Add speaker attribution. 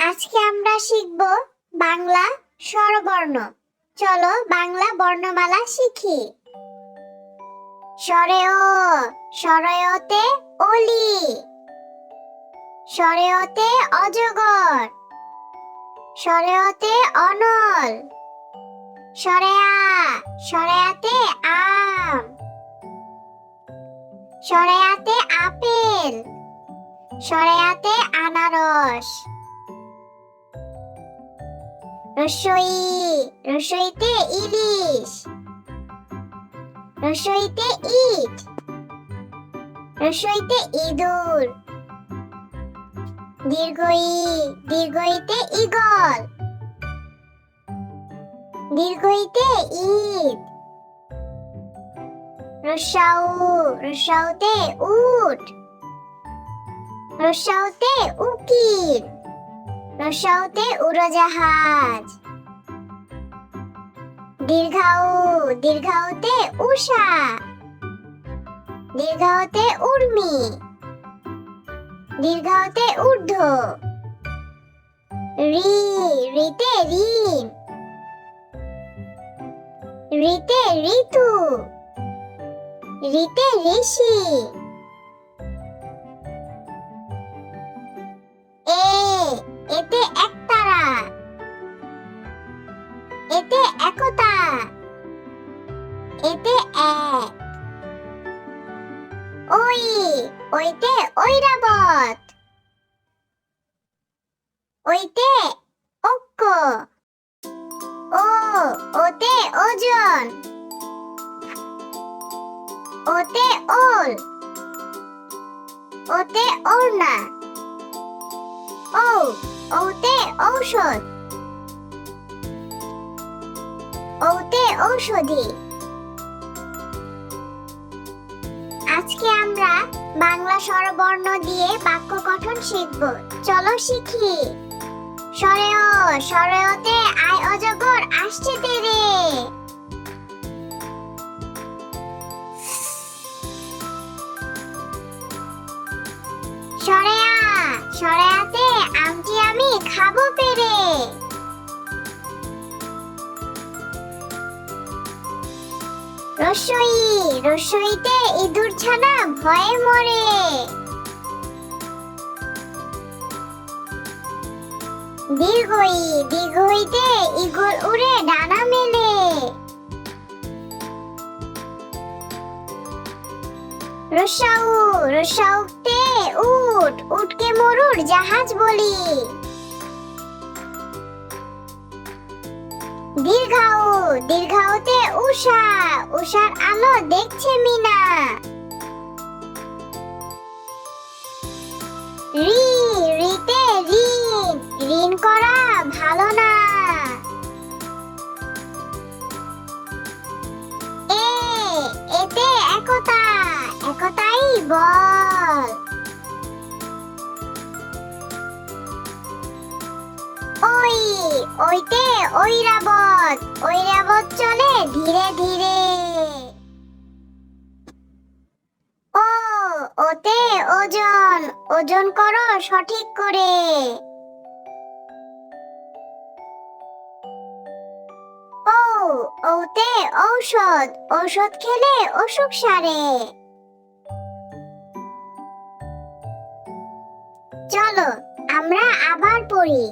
Speaker 1: আজকে আমরা শিখব বাংলা স্বরবর্ণ। চলো বাংলা বর্ণমালা শিখি। স্বরে ও, স্বরয়তে অলি, স্বরেয়তে অজগর, স্বরেয়তে অনল, স্বরেয়া, স্বরেয়াতে আম, স্বরেয়াতে আপেল, স্বরেয়াতে আনারস। রসই, রসইতে ইলিশ, রসইতে ইট, রসইতে ইঁদুর। দীর্ঘই, দীর্ঘইতে ঈগল, দীর্ঘইতে ঈদ। রস্যাউ, রস্যাউতে উট, রস্যাউতে উকিল, রস্যাউতে উড়োজাহাজ। দীর্ঘাউ, দীর্ঘাউতে উষা, দীর্ঘাউতে উর্মি, দীর্ঘাউতে ঊর্ধ্ব। রি, রিতে ঋণ, রিতে ঋতু, রিতে ঋষি। এ, এতে একতারা, এতে একতা, এতে এক। ওই, ওইতে ঐরাবত, ওইতে ঐক্য। ও, ওতে ওজন, ওতে ওল, ওতে ওড়না। ও, ওতে ঔষধ, ওতে ঔষধি। আজকে আমরা বাংলা স্বরবর্ণ দিয়ে বাক্য গঠন শিখব। চলো শিখি। স্বরে ও, স্বরেয়তে আয় অজগর আসছে তেরে। স্বরেয়া, স্বরেয়াতে আমটি আমি খাবো পেরে। রসই, রসইতে ইঁদুর ছানা ভয়ে মরে। দীর্ঘই, দীর্ঘইতে ঈগল উড়ে ডানা মেলে। রস্যাউ, রস্যাউতে উট, উটকে মরুর জাহাজ বলি। দীর্ঘাউ, দীর্ঘাউতে উষা, উষার আলো দেখছে মিনা। রি, রিতে ঋণ, ঋণ করা ভালো না। এ, এতে একতা, একতাই বল। ওই, ওইতে ঐরাবত, ঐরাবত চলে ধীরে ধীরে। ও, ওতে ওজন, ওজন করো সঠিক করে। ও, ওতে ঔষধ, ঔষধ খেলে অসুখ সারে। চলো আমরা আবার পড়ি।